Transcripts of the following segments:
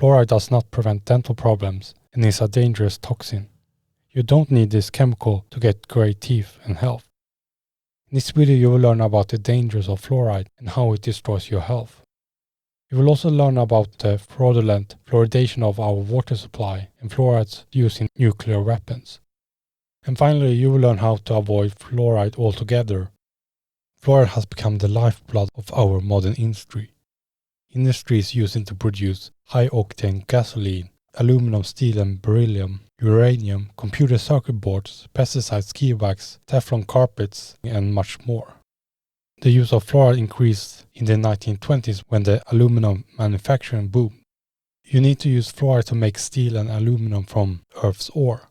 fluoride does not prevent dental problems and is a dangerous toxin. You don't need this chemical to get great teeth and health. In this video you will learn about the dangers of fluoride and how it destroys your health. You will also learn about the fraudulent fluoridation of our water supply and fluoride's use in nuclear weapons. And finally, you will learn how to avoid fluoride altogether. Fluoride has become the lifeblood of our modern industry. Industry is using to produce high-octane gasoline, aluminum, steel and beryllium, uranium, computer circuit boards, pesticide ski bags, Teflon carpets and much more. The use of fluoride increased in the 1920s when the aluminum manufacturing boomed. You need to use fluoride to make steel and aluminum from Earth's ore.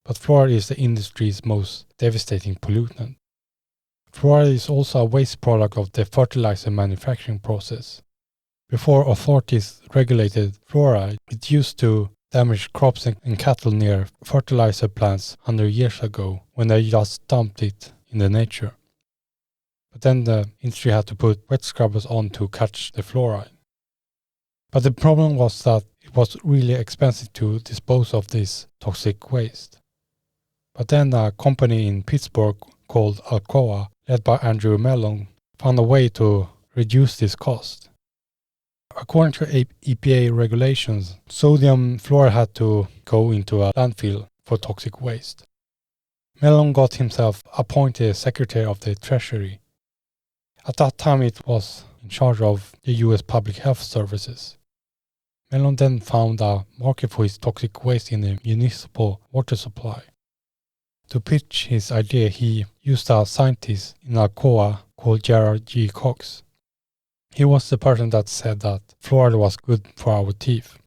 But fluoride is the industry's most devastating pollutant. Fluoride is also a waste product of the fertilizer manufacturing process. Before authorities regulated fluoride, it used to damage crops and cattle near fertilizer plants 100 years ago when they just dumped it in the nature. But then the industry had to put wet scrubbers on to catch the fluoride. But the problem was that it was really expensive to dispose of this toxic waste. But then a company in Pittsburgh called Alcoa, led by Andrew Mellon, found a way to reduce this cost. According to EPA regulations, sodium fluoride had to go into a landfill for toxic waste. Mellon got himself appointed Secretary of the Treasury. At that time it was in charge of the US Public Health Services. Mellon then found a market for his toxic waste in the municipal water supply. To pitch his idea, he used a scientist in Alcoa called Gerald J. He was the person that said that fluoride was good for our teeth.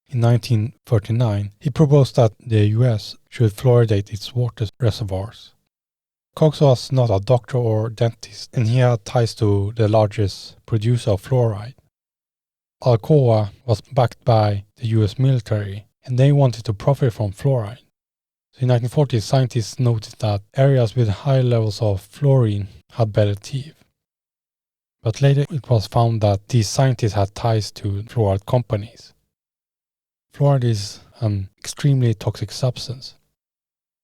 In 1939, he proposed that the US should fluoridate its water reservoirs. Cox was not a doctor or dentist, and he had ties to the largest producer of fluoride. Alcoa was backed by the US military, and they wanted to profit from fluoride. So in 1940, scientists noted that areas with high levels of fluorine had better teeth. But later it was found that these scientists had ties to fluoride companies. Fluoride is an extremely toxic substance.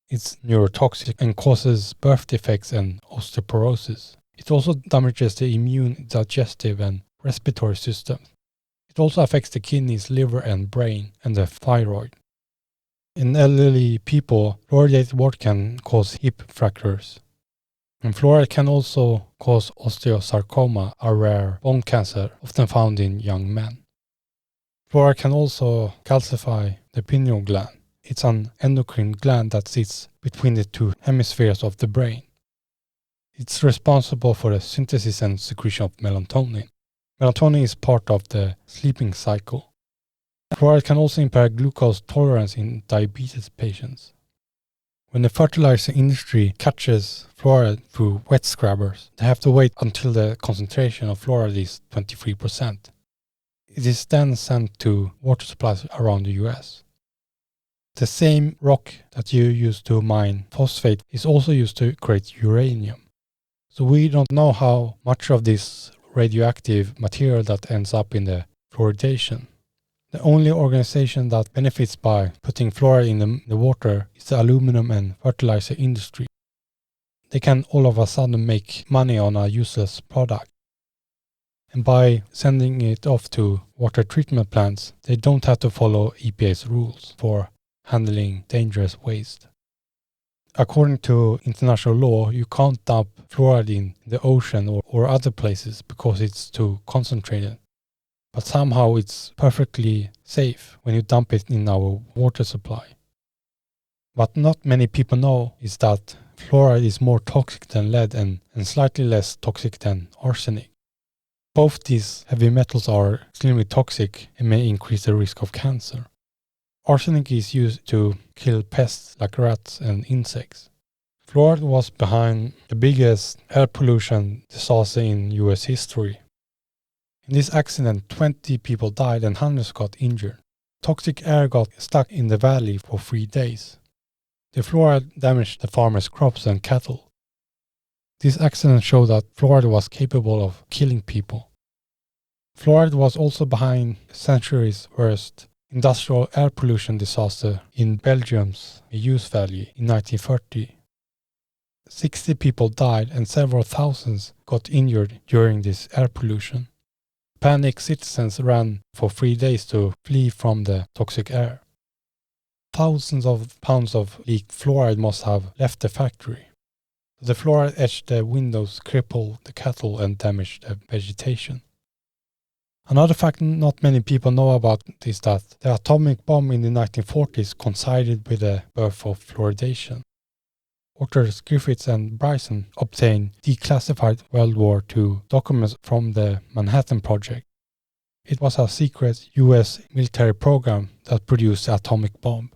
It's neurotoxic and causes birth defects and osteoporosis. It also damages the immune, digestive and respiratory systems. It also affects the kidneys, liver and brain and the thyroid. In elderly people, fluoridated water can cause hip fractures. And fluoride can also cause osteosarcoma, a rare bone cancer often found in young men. Fluoride can also calcify the pineal gland. It's an endocrine gland that sits between the two hemispheres of the brain. It's responsible for the synthesis and secretion of melatonin. Melatonin is part of the sleeping cycle. Fluoride can also impair glucose tolerance in diabetes patients. When the fertilizer industry catches fluoride through wet scrubbers, they have to wait until the concentration of fluoride is 23%. It is then sent to water supplies around the US. The same rock that you use to mine phosphate is also used to create uranium. So we don't know how much of this radioactive material that ends up in the fluoridation. The only organization that benefits by putting fluoride in the water is the aluminum and fertilizer industry. They can all of a sudden make money on a useless product. And by sending it off to water treatment plants, they don't have to follow EPA's rules for handling dangerous waste. According to international law, you can't dump fluoride in the ocean or other places because it's too concentrated. But somehow it's perfectly safe when you dump it in our water supply. What not many people know is that fluoride is more toxic than lead and slightly less toxic than arsenic. Both these heavy metals are extremely toxic and may increase the risk of cancer. Arsenic is used to kill pests like rats and insects. Fluoride was behind the biggest air pollution disaster in US history. In this accident, 20 people died and hundreds got injured. Toxic air got stuck in the valley for 3 days. The fluoride damaged the farmers' crops and cattle. This accident showed that fluoride was capable of killing people. Fluoride was also behind the century's worst industrial air pollution disaster in Belgium's Meuse Valley in 1930. 60 people died and several thousands got injured during this air pollution. Panicked citizens ran for 3 days to flee from the toxic air. Thousands of pounds of leaked fluoride must have left the factory. The fluoride etched the windows, crippled the cattle, and damaged the vegetation. Another fact not many people know about is that the atomic bomb in the 1940s coincided with the birth of fluoridation. Authors Griffiths and Bryson obtained declassified World War II documents from the Manhattan Project. It was a secret US military program that produced the atomic bomb.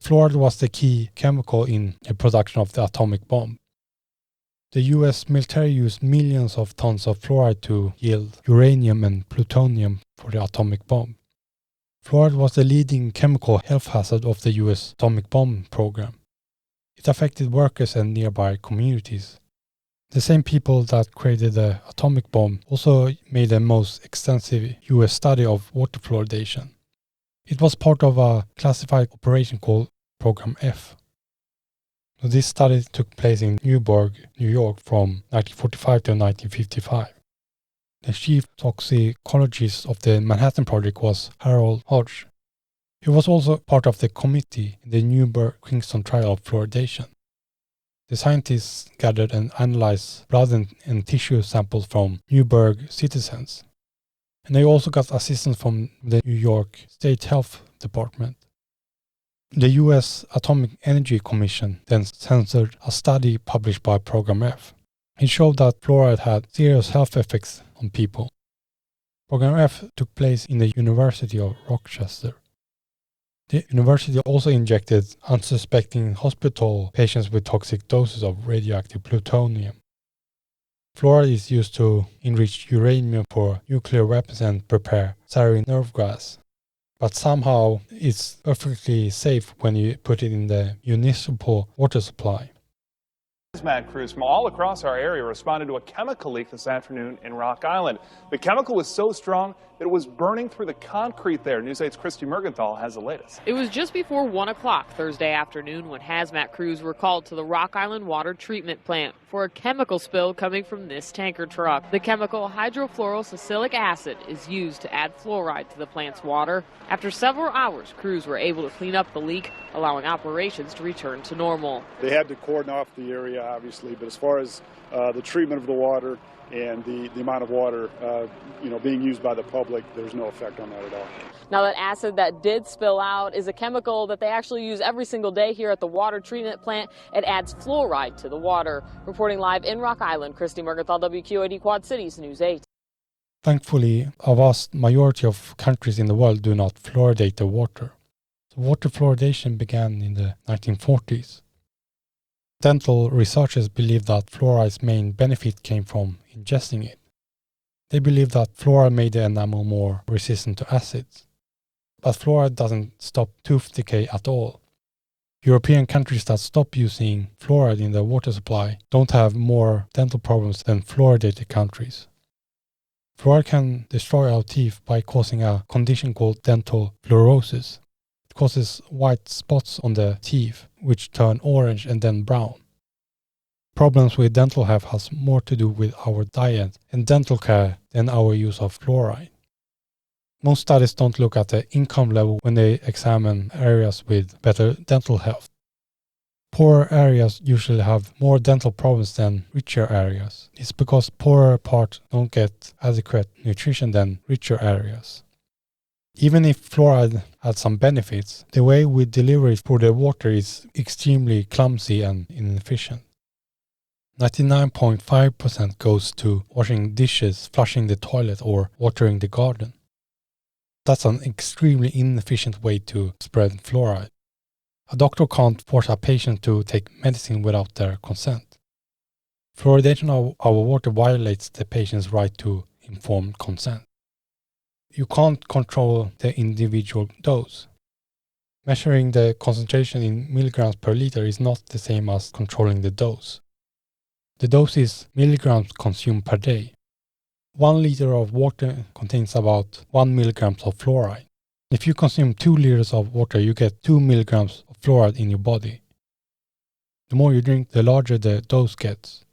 Fluoride was the key chemical in the production of the atomic bomb. The US military used millions of tons of fluoride to yield uranium and plutonium for the atomic bomb. Fluoride was the leading chemical health hazard of the US atomic bomb program. It affected workers and nearby communities. The same people that created the atomic bomb also made the most extensive US study of water fluoridation. It was part of a classified operation called Program F. This study took place in Newburgh, New York from 1945 to 1955. The chief toxicologist of the Manhattan Project was Gerald J. He was also part of the committee in the Newburgh-Kingston trial of fluoridation. The scientists gathered and analyzed blood and tissue samples from Newburgh citizens. And they also got assistance from the New York State Health Department. The US Atomic Energy Commission then censored a study published by Program F. It showed that fluoride had serious health effects on people. Program F took place in the University of Rochester. The university also injected unsuspecting hospital patients with toxic doses of radioactive plutonium. Fluoride is used to enrich uranium for nuclear weapons and prepare sarin nerve gas. But somehow it's perfectly safe when you put it in the municipal water supply. Hazmat crews from all across our area responded to a chemical leak this afternoon in Rock Island. The chemical was so strong that it was burning through the concrete there. News 8's Christy Mergenthal has the latest. It was just before 1 o'clock Thursday afternoon when hazmat crews were called to the Rock Island water treatment plant for a chemical spill coming from this tanker truck. The chemical hydrofluorosilic acid is used to add fluoride to the plant's water. After several hours, crews were able to clean up the leak, allowing operations to return to normal. They had to cordon off the area, obviously, but as far as the treatment of the water and the amount of water being used by the public, there's no effect on that at all. Now, that acid that did spill out is a chemical that they actually use every single day here at the water treatment plant. It adds fluoride to the water. Reporting live in Rock Island, Christy Mergenthal, WQAD Quad Cities News 8. Thankfully, a vast majority of countries in the world do not fluoridate the water. So water fluoridation began in the 1940s. Dental researchers believe that fluoride's main benefit came from ingesting it. They believe that fluoride made the enamel more resistant to acids. But fluoride doesn't stop tooth decay at all. European countries that stop using fluoride in their water supply don't have more dental problems than fluoridated countries. Fluoride can destroy our teeth by causing a condition called dental fluorosis. It causes white spots on the teeth, which turn orange and then brown. Problems with dental health has more to do with our diet and dental care than our use of fluoride. Most studies don't look at the income level when they examine areas with better dental health. Poorer areas usually have more dental problems than richer areas. It's because poorer parts don't get adequate nutrition than richer areas. Even if fluoride had some benefits, the way we deliver it through the water is extremely clumsy and inefficient. 99.5% goes to washing dishes, flushing the toilet, or watering the garden. That's an extremely inefficient way to spread fluoride. A doctor can't force a patient to take medicine without their consent. Fluoridation of our water violates the patient's right to informed consent. You can't control the individual dose. Measuring the concentration in milligrams per liter is not the same as controlling the dose. The dose is milligrams consumed per day. 1 liter of water contains about 1 milligram of fluoride. If you consume 2 liters of water, you get 2 milligrams of fluoride in your body. The more you drink, the larger the dose gets.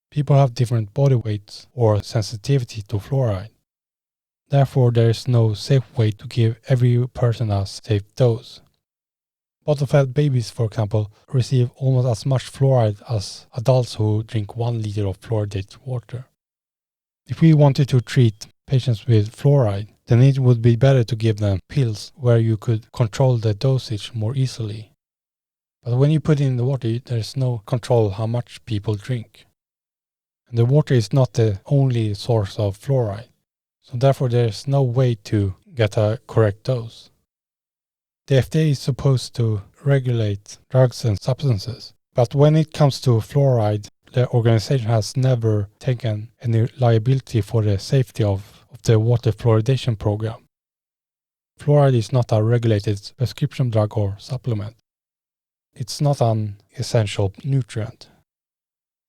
People have different body weights or sensitivity to fluoride. Therefore, there is no safe way to give every person a safe dose. Bottle-fed babies, for example, receive almost as much fluoride as adults who drink 1 liter of fluoridated water. If we wanted to treat patients with fluoride, then it would be better to give them pills where you could control the dosage more easily. But when you put it in the water, there is no control how much people drink. And the water is not the only source of fluoride. So therefore there is no way to get a correct dose. The FDA is supposed to regulate drugs and substances, but when it comes to fluoride, the organization has never taken any liability for the safety of the water fluoridation program. Fluoride is not a regulated prescription drug or supplement. It's not an essential nutrient.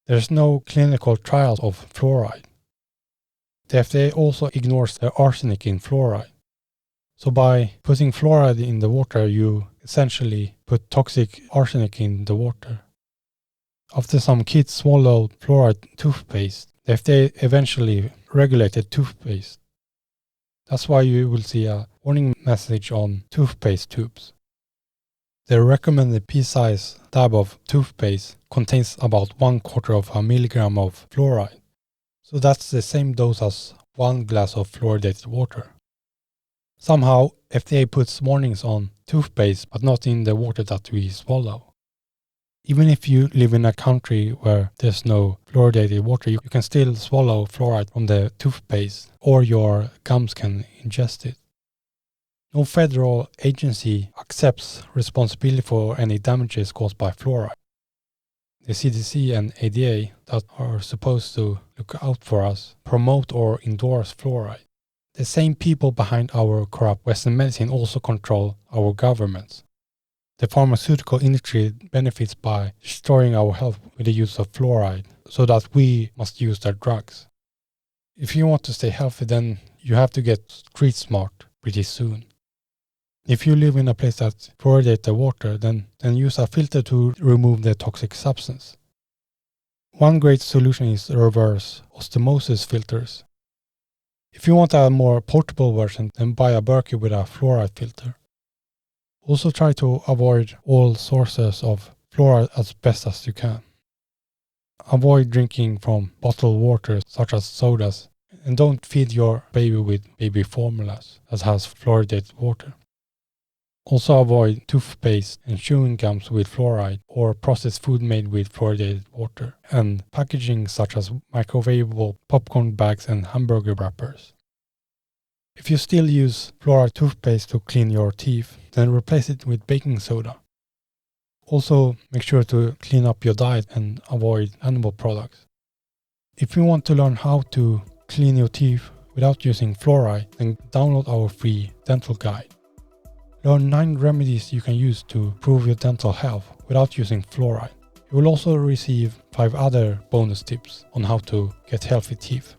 There is no clinical trials of fluoride. The FDA also ignores the arsenic in fluoride. So by putting fluoride in the water, you essentially put toxic arsenic in the water. After some kids swallowed fluoride toothpaste, the FDA eventually regulated toothpaste. That's why you will see a warning message on toothpaste tubes. The recommended pea-size dab of toothpaste contains about 1/4 of a milligram of fluoride. So that's the same dose as 1 glass of fluoridated water. Somehow, FDA puts warnings on toothpaste, but not in the water that we swallow. Even if you live in a country where there's no fluoridated water, you can still swallow fluoride from the toothpaste, or your gums can ingest it. No federal agency accepts responsibility for any damages caused by fluoride. The CDC and ADA, that are supposed to look out for us, promote or endorse fluoride. The same people behind our corrupt Western medicine also control our governments. The pharmaceutical industry benefits by destroying our health with the use of fluoride, so that we must use their drugs. If you want to stay healthy, then you have to get street smart pretty soon. If you live in a place that fluoridates the water, then use a filter to remove the toxic substance. One great solution is reverse osmosis filters. If you want a more portable version, then buy a Berkey with a fluoride filter. Also try to avoid all sources of fluoride as best as you can. Avoid drinking from bottled water such as sodas, and don't feed your baby with baby formulas that has fluoridated water. Also avoid toothpaste and chewing gums with fluoride or processed food made with fluoridated water, and packaging such as microwavable popcorn bags and hamburger wrappers. If you still use fluoride toothpaste to clean your teeth, then replace it with baking soda. Also make sure to clean up your diet and avoid animal products. If you want to learn how to clean your teeth without using fluoride, then download our free dental guide. Learn 9 remedies you can use to improve your dental health without using fluoride. You will also receive 5 other bonus tips on how to get healthy teeth.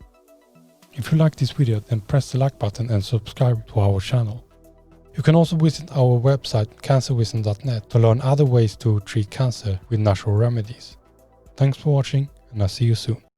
If you like this video, then press the like button and subscribe to our channel. You can also visit our website cancerwisdom.net to learn other ways to treat cancer with natural remedies. Thanks for watching, and I'll see you soon.